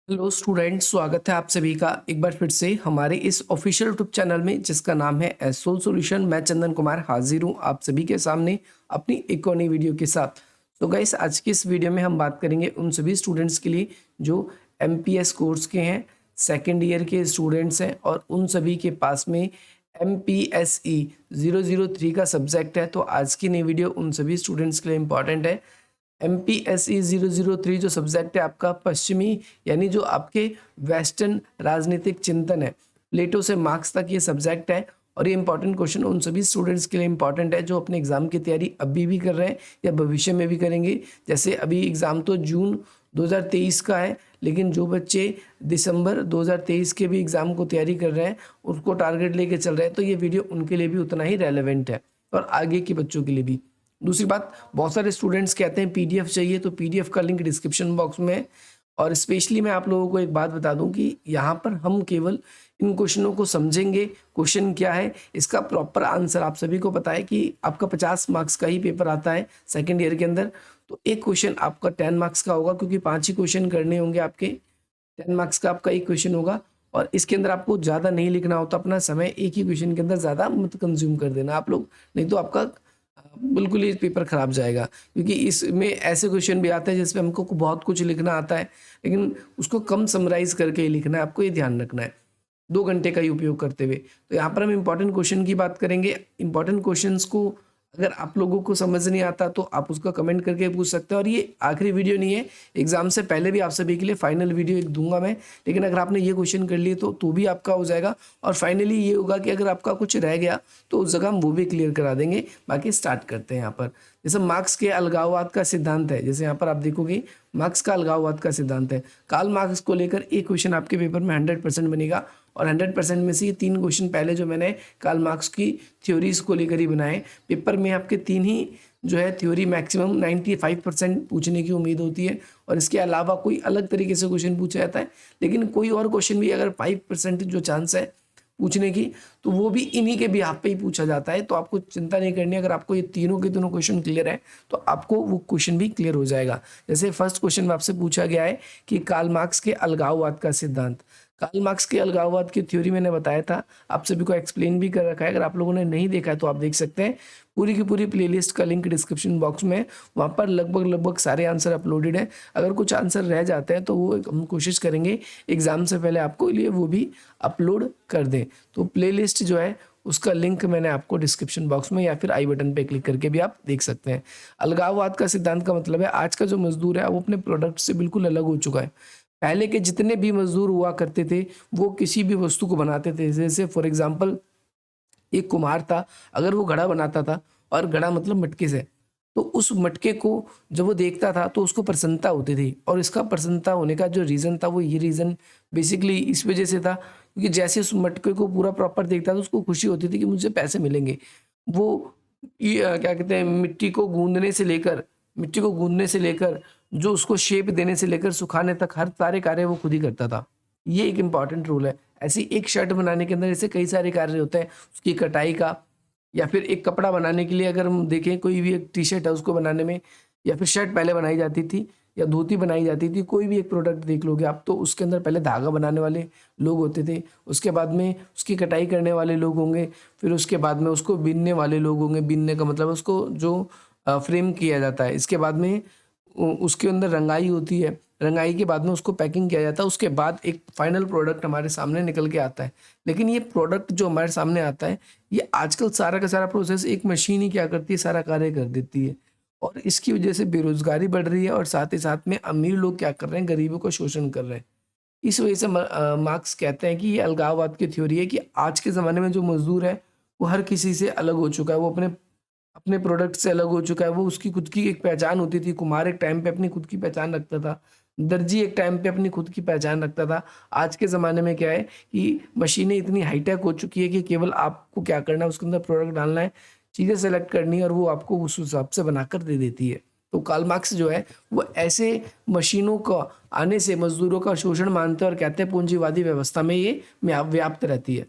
Hello students, स्वागत है आप सभी का एक बार फिर से हमारे इस ऑफिशियल यूट्यूब चैनल में जिसका नाम है एसोल सॉल्यूशन। मैं चंदन कुमार हाजिर हूँ आप सभी के सामने अपनी एक और नई वीडियो के साथ। तो गाइस, आज की इस वीडियो में हम बात करेंगे उन सभी स्टूडेंट्स के लिए जो एमपीएस कोर्स के हैं, सेकेंड ईयर के स्टूडेंट्स हैं और उन सभी के पास में MPSE 003 का सब्जेक्ट है। तो आज की नई वीडियो उन सभी स्टूडेंट्स के लिए इंपॉर्टेंट है। MPSE 003 जो सब्जेक्ट है आपका पश्चिमी यानी जो आपके वेस्टर्न राजनीतिक चिंतन है, प्लेटो से मार्क्स तक ये सब्जेक्ट है। और ये इंपॉर्टेंट क्वेश्चन उन सभी स्टूडेंट्स के लिए इंपॉर्टेंट है जो अपने एग्जाम की तैयारी अभी भी कर रहे हैं या भविष्य में भी करेंगे। जैसे अभी एग्जाम तो जून 2023 का है, लेकिन जो बच्चे दिसंबर 2023 के भी एग्जाम को तैयारी कर रहे हैं, उसको टारगेट लेके चल रहे हैं, तो ये वीडियो उनके लिए भी उतना ही रेलेवेंट है और आगे के बच्चों के लिए भी। दूसरी बात, बहुत सारे स्टूडेंट्स कहते हैं पीडीएफ चाहिए, तो पीडीएफ का लिंक डिस्क्रिप्शन बॉक्स में है। और स्पेशली मैं आप लोगों को एक बात बता दूं कि यहाँ पर हम केवल इन क्वेश्चनों को समझेंगे, क्वेश्चन क्या है इसका प्रॉपर आंसर। आप सभी को पता है कि आपका 50 मार्क्स का ही पेपर आता है सेकेंड ईयर के अंदर, तो एक क्वेश्चन आपका 10 मार्क्स का होगा, क्योंकि 5 ही क्वेश्चन करने होंगे आपके। 10 मार्क्स का आपका एक क्वेश्चन होगा और इसके अंदर आपको ज़्यादा नहीं लिखना होता, अपना समय एक ही क्वेश्चन के अंदर ज़्यादा मत कंज्यूम कर देना आप लोग, नहीं तो आपका बिल्कुल ही पेपर खराब जाएगा। क्योंकि इसमें ऐसे क्वेश्चन भी आते हैं जिसमें हमको बहुत कुछ लिखना आता है, लेकिन उसको कम समराइज करके ही लिखना है, आपको ये ध्यान रखना है 2 घंटे का ही उपयोग करते हुए। तो यहाँ पर हम इंपॉर्टेंट क्वेश्चन की बात करेंगे। इंपॉर्टेंट क्वेश्चंस को अगर आप लोगों को समझ नहीं आता तो आप उसका कमेंट करके पूछ सकते हैं। और ये आखिरी वीडियो नहीं है, एग्जाम से पहले भी आप सभी के लिए फाइनल वीडियो एक दूंगा मैं, लेकिन अगर आपने ये क्वेश्चन कर लिए तो भी आपका हो जाएगा। और फाइनली ये होगा कि अगर आपका कुछ रह गया तो उस जगह हम वो भी क्लियर करा देंगे। बाकी स्टार्ट करते हैं यहाँ पर। जैसे मार्क्स के अलगाववाद का सिद्धांत है, जैसे यहाँ पर आप देखोगे मार्क्स का अलगाववाद का सिद्धांत है। कार्ल मार्क्स को लेकर एक क्वेश्चन आपके पेपर में 100% बनेगा, और 100% में से ये 3 क्वेश्चन पहले जो मैंने कार्ल मार्क्स की थ्योरीज को लेकर ही बनाए। पेपर में आपके 3 ही जो है थ्योरी मैक्सिमम 95% पूछने की उम्मीद होती है, और इसके अलावा कोई अलग तरीके से क्वेश्चन पूछा जाता है। लेकिन कोई और क्वेश्चन भी अगर 5% जो चांस है पूछने की, तो वो भी इन्हीं के बिहाफ पे ही पूछा जाता है। तो आपको चिंता नहीं करनी, अगर आपको ये तीनों के तीनों क्वेश्चन क्लियर है तो आपको वो क्वेश्चन भी क्लियर हो जाएगा। जैसे फर्स्ट क्वेश्चन में आपसे पूछा गया है कि कार्ल मार्क्स के अलगाववाद का सिद्धांत। कार्ल मार्क्स के अलगाववाद की थ्योरी मैंने बताया था, आप सभी को एक्सप्लेन भी कर रखा है। अगर आप लोगों ने नहीं देखा है तो आप देख सकते हैं, पूरी की पूरी प्लेलिस्ट का लिंक डिस्क्रिप्शन बॉक्स में है, वहाँ पर लगभग सारे आंसर अपलोडेड हैं। अगर कुछ आंसर रह जाते हैं तो वो हम कोशिश करेंगे एग्जाम से पहले आपको लिए वो भी अपलोड कर दें। तो प्लेलिस्ट जो है उसका लिंक मैंने आपको डिस्क्रिप्शन बॉक्स में या फिर आई बटन पे क्लिक करके भी आप देख सकते हैं। अलगाववाद का सिद्धांत का मतलब है आज का जो मजदूर है वो अपने प्रोडक्ट से बिल्कुल अलग हो चुका है। पहले के जितने भी मजदूर हुआ करते थे वो किसी भी वस्तु को बनाते थे। जैसे फॉर एग्जाम्पल एक कुम्हार था, अगर वो घड़ा बनाता था, और घड़ा मतलब मटके से, तो उस मटके को जब वो देखता था तो उसको प्रसन्नता होती थी। और इसका प्रसन्नता होने का जो रीज़न था वो ये रीज़न बेसिकली इस वजह से था क्योंकि जैसे उस मटके को पूरा प्रॉपर देखता था उसको खुशी होती थी कि मुझे पैसे मिलेंगे। वो क्या कहते हैं, मिट्टी को गूंदने से लेकर जो उसको शेप देने से लेकर सुखाने तक हर सारे कार्य वो खुद ही करता था। ये एक इम्पॉर्टेंट रूल है। ऐसी एक शर्ट बनाने के अंदर ऐसे कई सारे कार्य होते हैं, उसकी कटाई का, या फिर एक कपड़ा बनाने के लिए अगर हम देखें कोई भी एक टी शर्ट है उसको बनाने में, या फिर शर्ट पहले बनाई जाती थी या धोती बनाई जाती थी, कोई भी एक प्रोडक्ट देख लोगे आप तो उसके अंदर पहले धागा बनाने वाले लोग होते थे, उसके बाद में उसकी कटाई करने वाले लोग होंगे, फिर उसके बाद में उसको बीनने वाले लोग होंगे। बीनने का मतलब उसको जो फ्रेम किया जाता है, इसके बाद में उसके अंदर रंगाई होती है, रंगाई के बाद में उसको पैकिंग किया जाता है, उसके बाद एक फाइनल प्रोडक्ट हमारे सामने निकल के आता है। लेकिन ये प्रोडक्ट जो हमारे सामने आता है, ये आजकल सारा का सारा प्रोसेस एक मशीन ही क्या करती है, सारा कार्य कर देती है। और इसकी वजह से बेरोजगारी बढ़ रही है, और साथ ही साथ में अमीर लोग क्या कर रहे हैं, गरीबों का शोषण कर रहे हैं। इस वजह से मार्क्स कहते हैं कि ये अलगाववाद की थ्योरी है कि आज के ज़माने में जो मजदूर है वो हर किसी से अलग हो चुका है, वो अपने अपने प्रोडक्ट से अलग हो चुका है। वो उसकी खुद की एक पहचान होती थी। कुम्हार एक टाइम पे अपनी खुद की पहचान रखता था, दर्जी एक टाइम पे अपनी खुद की पहचान रखता था। आज के ज़माने में क्या है कि मशीनें इतनी हाईटेक हो चुकी है कि केवल आपको क्या करना है, उसके अंदर प्रोडक्ट डालना है, चीज़ें सेलेक्ट करनी है, और वो आपको उस हिसाब से बनाकर दे देती है। तो कार्ल मार्क्स जो है वो ऐसे मशीनों का आने से मजदूरों का शोषण मानते हैं और कहते हैं पूंजीवादी व्यवस्था में ये व्याप्त रहती है।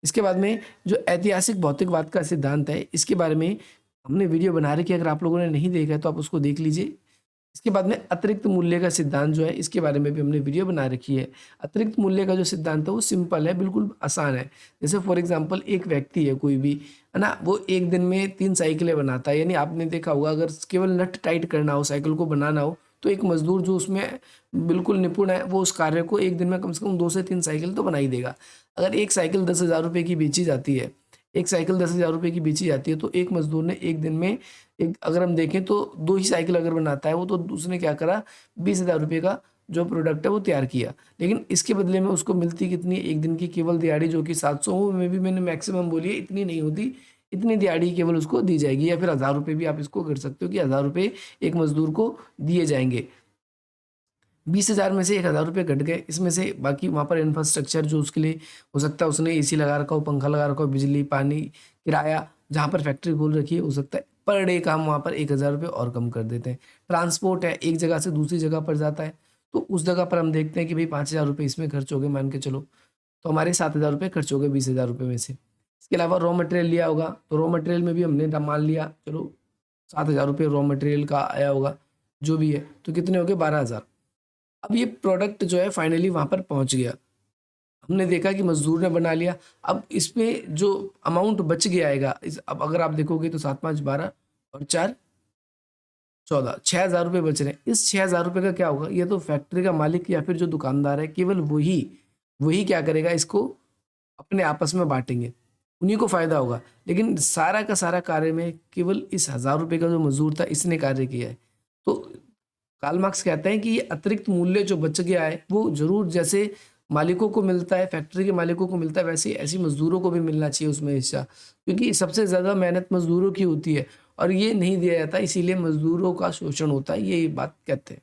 इसके बाद में जो ऐतिहासिक भौतिकवाद का सिद्धांत है, इसके बारे में हमने वीडियो बना रखी है, अगर आप लोगों ने नहीं देखा है तो आप उसको देख लीजिए। इसके बाद में अतिरिक्त मूल्य का सिद्धांत जो है, इसके बारे में भी हमने वीडियो बना रखी है। अतिरिक्त मूल्य का जो सिद्धांत है वो सिंपल है, बिल्कुल आसान है। जैसे फॉर एग्जांपल एक व्यक्ति है कोई भी, है ना, वो एक दिन में 3 साइकिलें बनाता है। यानी आपने देखा होगा अगर केवल नट टाइट करना हो, साइकिल को बनाना हो, तो एक मजदूर जो उसमें बिल्कुल निपुण है वो उस कार्य को एक दिन में कम से कम 2 से 3 साइकिल तो बना ही देगा। अगर एक साइकिल 10,000 रुपये की बेची जाती है, एक साइकिल 10,000 रुपये की बेची जाती है, तो एक मजदूर ने एक दिन में, एक अगर हम देखें तो 2 ही साइकिल अगर बनाता है वो, तो उसने क्या करा, 20,000 रुपये का जो प्रोडक्ट है वो तैयार किया। लेकिन इसके बदले में उसको मिलती कितनी है, एक दिन की केवल दिहाड़ी जो कि 700 वो में भी मैंने मैक्सिमम बोली है, इतनी नहीं होती, इतनी दिहाड़ी केवल उसको दी जाएगी। या फिर 1,000 रुपये भी आप इसको कर सकते हो कि 1,000 रुपये एक मजदूर को दिए जाएंगे। 20,000 में से 1,000 रुपये कट गए, इसमें से बाकी वहाँ पर इंफ्रास्ट्रक्चर जो उसके लिए हो सकता है, उसने एसी लगा रखा हो, पंखा लगा रखा हो, बिजली पानी किराया, जहाँ पर फैक्ट्री खोल रखी है, हो सकता है पर डे का हम वहाँ पर 1,000 रुपये और कम कर देते हैं। ट्रांसपोर्ट है, एक जगह से दूसरी जगह पर जाता है, तो उस जगह पर हम देखते हैं कि भाई 5,000 रुपये इसमें खर्च हो गए मान के चलो, तो हमारे 7,000 रुपये खर्च हो गए 20,000 रुपये में से। इसके अलावा रॉ मटेरियल लिया होगा, तो रॉ मटेरियल में भी हमने मान लिया चलो 7,000 रुपये रॉ मटेरियल का आया होगा, जो भी है, तो कितने हो गए 12,000। अब ये प्रोडक्ट जो है फाइनली वहाँ पर पहुँच गया, हमने देखा कि मजदूर ने बना लिया। अब इसमें जो अमाउंट बच गया आएगा, अब अगर आप देखोगे तो 7 5 12 और 4 14, 6,000 रुपये बच रहे हैं। इस 6,000 रुपये का क्या होगा, ये तो फैक्ट्री का मालिक या फिर जो दुकानदार है, केवल वही वही क्या करेगा, इसको अपने आपस में बांटेंगे, उन्हीं को फायदा होगा। लेकिन सारा का सारा कार्य में केवल इस 1,000 रुपये का जो मजदूर था इसने कार्य किया है। तो कार्ल मार्क्स कहते हैं कि ये अतिरिक्त मूल्य जो बच गया है वो जरूर जैसे मालिकों को मिलता है, फैक्ट्री के मालिकों को मिलता है, वैसे ही ऐसी मजदूरों को भी मिलना चाहिए उसमें हिस्सा, क्योंकि सबसे ज़्यादा मेहनत मजदूरों की होती है और ये नहीं दिया जाता, इसीलिए मजदूरों का शोषण होता है, ये बात कहते हैं।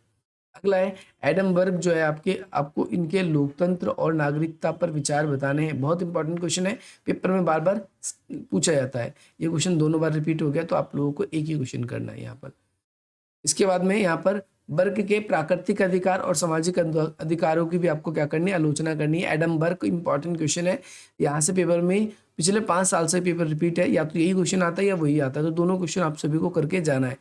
अगला है एडम बर्ग जो है आपको इनके लोकतंत्र और नागरिकता पर विचार बताने हैं। बहुत इंपॉर्टेंट क्वेश्चन है, पेपर में बार बार पूछा जाता है। ये क्वेश्चन दोनों बार रिपीट हो गया, तो आप लोगों को एक ही क्वेश्चन करना है यहाँ पर। इसके बाद में यहाँ पर वर्ग के प्राकृतिक अधिकार और सामाजिक अधिकारों की भी आपको क्या करनी है, आलोचना करनी है। एडम बर्ग इंपॉर्टेंट क्वेश्चन है, यहाँ से पेपर में पिछले 5 साल से पेपर रिपीट है, या तो यही क्वेश्चन आता है या वही आता है, तो दोनों क्वेश्चन आप सभी को करके जाना है।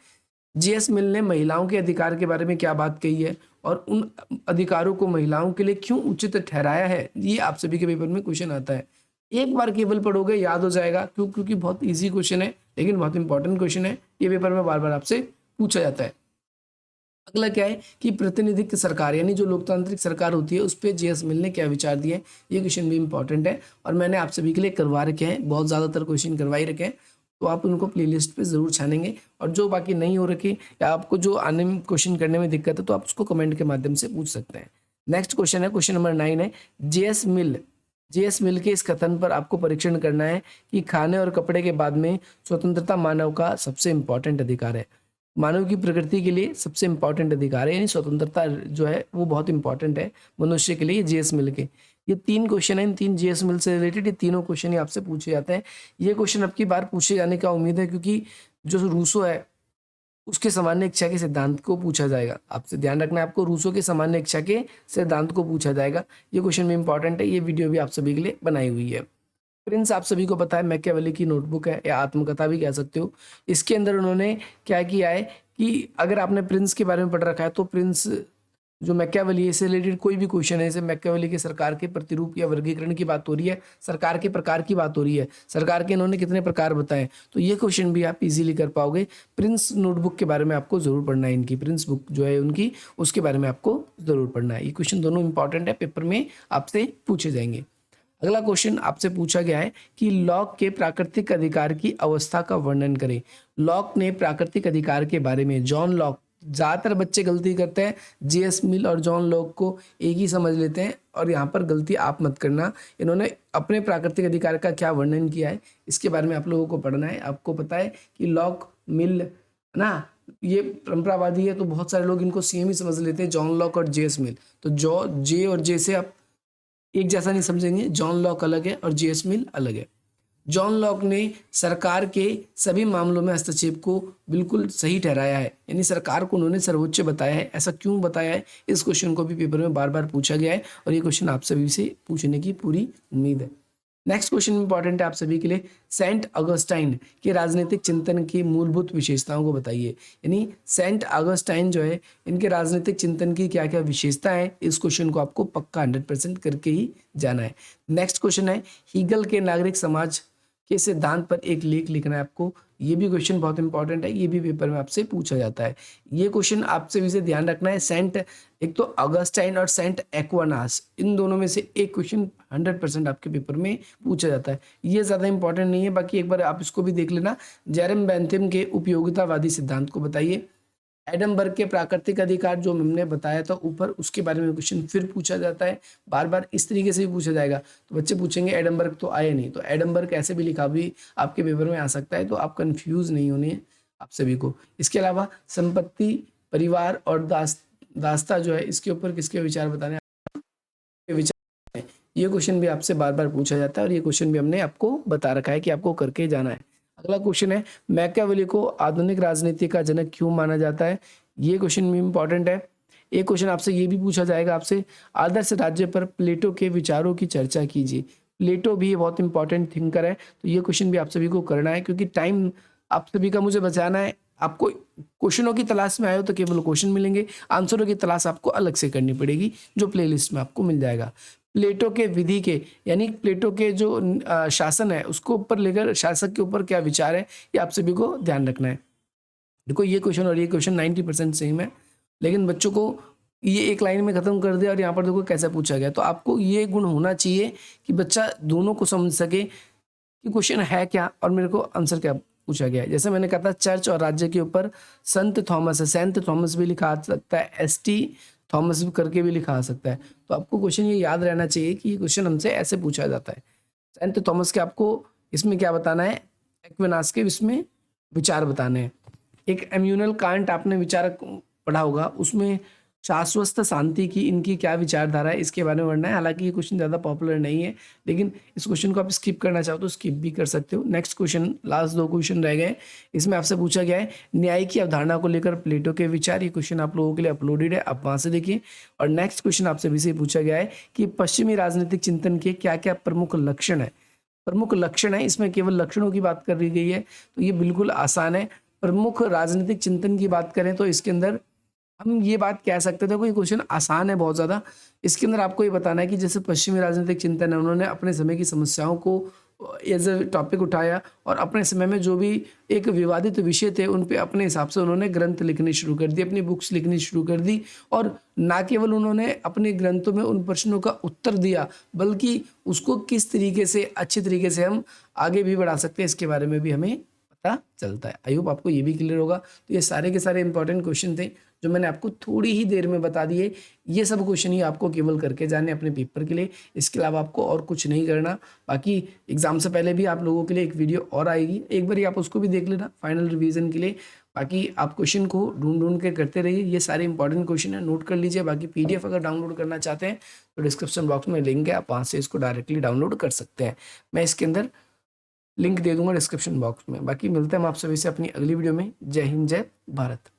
जीएस मिल ने महिलाओं के अधिकार के बारे में क्या बात कही है और उन अधिकारों को महिलाओं के लिए क्यों उचित ठहराया है, ये आप सभी के पेपर में क्वेश्चन आता है। एक बार केवल पढ़ोगे याद हो जाएगा, क्योंकि बहुत इजी क्वेश्चन है, लेकिन बहुत इंपॉर्टेंट क्वेश्चन है, ये पेपर में बार बार आपसे पूछा जाता है। अगला क्या है कि प्रतिनिधित्व सरकार, यानी जो लोकतांत्रिक सरकार होती है उस पर जीएस मिल ने क्या विचार दिए हैं, ये क्वेश्चन भी इंपॉर्टेंट है और मैंने आप सभी के लिए करवा रखे हैं, बहुत ज़्यादातर क्वेश्चन करवा ही रखे हैं, तो आप उनको प्लेलिस्ट पे ज़रूर छानेंगे। और जो बाकी नहीं हो रखे या आपको जो आने में क्वेश्चन करने में दिक्कत है, तो आप उसको कमेंट के माध्यम से पूछ सकते हैं। नेक्स्ट क्वेश्चन है, क्वेश्चन नंबर 9 है, जीएस मिल के इस कथन पर आपको परीक्षण करना है कि खाने और कपड़े के बाद में स्वतंत्रता मानव का सबसे इंपॉर्टेंट अधिकार है। मानव की प्रकृति के लिए सबसे इंपॉर्टेंट अधिकार है, यानी स्वतंत्रता जो है वो बहुत इंपॉर्टेंट है मनुष्य के लिए। जीएस मिल के ये 3 क्वेश्चन है, इन 3 जीएस मिल से रिलेटेड ये तीनों क्वेश्चन ही आपसे पूछे जाते हैं। ये क्वेश्चन अब की बार पूछे जाने का उम्मीद है, क्योंकि जो रूसो है उसके सामान्य इच्छा के सिद्धांत को पूछा जाएगा। आपसे ध्यान रखना है, आपको रूसो के सामान्य इच्छा के सिद्धांत को पूछा जाएगा। ये क्वेश्चन भी इंपॉर्टेंट है, ये वीडियो भी आप सभी के लिए बनाई हुई है। प्रिंस आप सभी को पता है मैकियावेली की नोटबुक है या आत्मकथा भी कह सकते हो। इसके अंदर उन्होंने क्या किया है कि अगर आपने प्रिंस के बारे में पढ़ रखा है, तो प्रिंस जो मैकियावेली है, इससे रिलेटेड कोई भी क्वेश्चन है, जैसे मैकियावेली के सरकार के प्रतिरूप या वर्गीकरण की बात हो रही है, सरकार के प्रकार की बात हो रही है, सरकार के इन्होंने कितने प्रकार बताए, तो ये क्वेश्चन भी आप इजीली कर पाओगे। प्रिंस नोटबुक के बारे में आपको जरूर पढ़ना है, इनकी प्रिंस बुक जो है उनकी, उसके बारे में आपको जरूर पढ़ना है। ये क्वेश्चन दोनों इंपॉर्टेंट है, पेपर में आपसे पूछे जाएंगे। अगला क्वेश्चन आपसे पूछा गया है कि लॉक के प्राकृतिक अधिकार की अवस्था का वर्णन करें। लॉक ने प्राकृतिक अधिकार के बारे में, जॉन लॉक, ज़्यादातर बच्चे गलती करते हैं, जीएस मिल और जॉन लॉक को एक ही समझ लेते हैं, और यहाँ पर गलती आप मत करना। इन्होंने अपने प्राकृतिक अधिकार का क्या वर्णन किया है, इसके बारे में आप लोगों को पढ़ना है। आपको पता है कि लॉक मिल ना, ये परंपरावादी है, तो बहुत सारे लोग इनको सेम ही समझ लेते हैं, जॉन लॉक और जीएस मिल। तो जे और जे से आप एक जैसा नहीं समझेंगे, जॉन लॉक अलग है और जीएस मिल अलग है। जॉन लॉक ने सरकार के सभी मामलों में हस्तक्षेप को बिल्कुल सही ठहराया है, यानी सरकार को उन्होंने सर्वोच्च बताया है। ऐसा क्यों बताया है, इस क्वेश्चन को भी पेपर में बार बार पूछा गया है और ये क्वेश्चन आप सभी से पूछने की पूरी उम्मीद है। नेक्स्ट क्वेश्चन इंपॉर्टेंट है आप सभी के लिए, सेंट अगस्टाइन के राजनीतिक चिंतन की मूलभूत विशेषताओं को बताइए। यानी सेंट अगस्टाइन जो है, इनके राजनीतिक चिंतन की क्या क्या विशेषता है, इस क्वेश्चन को आपको पक्का 100% करके ही जाना है। नेक्स्ट क्वेश्चन है, हीगल के नागरिक समाज के सिद्धांत पर एक लेख लिखना है आपको। ये भी क्वेश्चन बहुत इंपॉर्टेंट है, ये भी पेपर में आपसे पूछा जाता है। ये क्वेश्चन आपसे भी ध्यान रखना है, सेंट एक तो अगस्टाइन और सेंट एक्वानास, इन दोनों में से एक क्वेश्चन 100% आपके पेपर में पूछा जाता है। ये ज़्यादा इंपॉर्टेंट नहीं है, बाकी एक बार आप इसको भी देख लेना। जेरम बेंथम के उपयोगितावादी सिद्धांत को बताइए। एडमबर्ग के प्राकृतिक अधिकार जो हमने बताया था ऊपर, उसके बारे में क्वेश्चन फिर पूछा जाता है, बार बार इस तरीके से भी पूछा जाएगा। तो बच्चे पूछेंगे एडमबर्ग तो आए नहीं, तो एडमबर्ग ऐसे भी लिखा भी आपके पेपर में आ सकता है, तो आप कंफ्यूज नहीं होने आप सभी को। इसके अलावा संपत्ति, परिवार और दास्ता जो है, इसके ऊपर किसके विचार बताने विचार, ये क्वेश्चन भी आपसे बार बार पूछा जाता है और ये क्वेश्चन भी हमने आपको बता रखा है कि आपको करके जाना है। अगला क्वेश्चन है, मैकियावेली को आधुनिक राजनीति का जनक क्यों माना जाता है। ये क्वेश्चन भी इंपॉर्टेंट है। एक क्वेश्चन आपसे ये भी पूछा जाएगा आपसे, आदर्श राज्य पर प्लेटो के विचारों की चर्चा कीजिए। प्लेटो भी बहुत इंपॉर्टेंट थिंकर है, तो ये क्वेश्चन भी आप सभी को करना है, क्योंकि टाइम आप सभी का मुझे बचाना है। आपको क्वेश्चनों की तलाश में आए हो तो केवल क्वेश्चन मिलेंगे, आंसरों की तलाश आपको अलग से करनी पड़ेगी, जो प्लेलिस्ट में आपको मिल जाएगा। प्लेटो के विधि के, यानी प्लेटो के जो शासन है उसको ऊपर लेकर शासक के ऊपर क्या विचार है, ये आप सभी को ध्यान रखना है। देखो ये क्वेश्चन और ये क्वेश्चन 90% सेम है, लेकिन बच्चों को ये एक लाइन में खत्म कर दिया और यहाँ पर देखो कैसे पूछा गया। तो आपको ये गुण होना चाहिए कि बच्चा दोनों को समझ सके कि क्वेश्चन है क्या और मेरे को आंसर क्या पूछा गया है। जैसे मैंने कहा था चर्च और राज्य के ऊपर संत थॉमस है, सेंट थॉमस भी लिखा आ सकता है, एसटी थॉमस करके भी लिखा आ सकता है। तो आपको क्वेश्चन ये याद रहना चाहिए कि ये क्वेश्चन हमसे ऐसे पूछा जाता है। सेंट थॉमस के आपको इसमें क्या बताना है, एक्विनास के इसमें विचार बताने हैं। एक एम्यूनल कांट आपने विचार पढ़ा होगा, उसमें शाश्वत शांति की इनकी क्या विचारधारा है, इसके बारे में पढ़ना है। हालांकि ये क्वेश्चन ज़्यादा पॉपुलर नहीं है, लेकिन इस क्वेश्चन को आप स्किप करना चाहो तो स्किप भी कर सकते हो। नेक्स्ट क्वेश्चन, लास्ट 2 क्वेश्चन रह गए, इसमें आपसे पूछा गया है न्याय की अवधारणा को लेकर प्लेटो के विचार। ये क्वेश्चन आप लोगों के लिए अपलोडेड है, आप वहाँ से देखिए। और नेक्स्ट क्वेश्चन आपसे भी से पूछा गया है कि पश्चिमी राजनीतिक चिंतन के क्या क्या प्रमुख लक्षण है। प्रमुख लक्षण है, इसमें केवल लक्षणों की बात कर रही गई है, तो ये बिल्कुल आसान है। प्रमुख राजनीतिक चिंतन की बात करें तो इसके अंदर हम ये बात कह सकते थे, कोई क्वेश्चन आसान है बहुत ज़्यादा। इसके अंदर आपको ये बताना है कि जैसे पश्चिमी राजनीतिक चिंतन है, उन्होंने अपने समय की समस्याओं को एज अ टॉपिक उठाया और अपने समय में जो भी एक विवादित विषय थे उन पे अपने हिसाब से उन्होंने ग्रंथ लिखने शुरू कर दिए, अपनी बुक्स लिखनी शुरू कर दी। और ना केवल उन्होंने अपने ग्रंथों में उन प्रश्नों का उत्तर दिया, बल्कि उसको किस तरीके से अच्छे तरीके से हम आगे भी बढ़ा सकते हैं, इसके बारे में भी हमें पता चलता है। आई होप आपको ये भी क्लियर होगा। तो ये सारे के सारे इंपॉर्टेंट क्वेश्चन थे जो मैंने आपको थोड़ी ही देर में बता दिए। ये सब क्वेश्चन ही आपको केवल करके जाने अपने पेपर के लिए, इसके अलावा आपको और कुछ नहीं करना। बाकी एग्जाम से पहले भी आप लोगों के लिए एक वीडियो और आएगी, एक बार आप उसको भी देख लेना फाइनल रिवीजन के लिए। बाकी आप क्वेश्चन को ढूंढ के करते रहिए, ये सारे इंपॉर्टेंट क्वेश्चन है, नोट कर लीजिए। बाकी PDF अगर डाउनलोड करना चाहते हैं तो डिस्क्रिप्शन बॉक्स में लिंक है, आप वहाँ से इसको डायरेक्टली डाउनलोड कर सकते हैं। मैं इसके अंदर लिंक दे दूंगा डिस्क्रिप्शन बॉक्स में। बाकी मिलते हैं हम आप सभी से अपनी अगली वीडियो में। जय हिंद, जय भारत।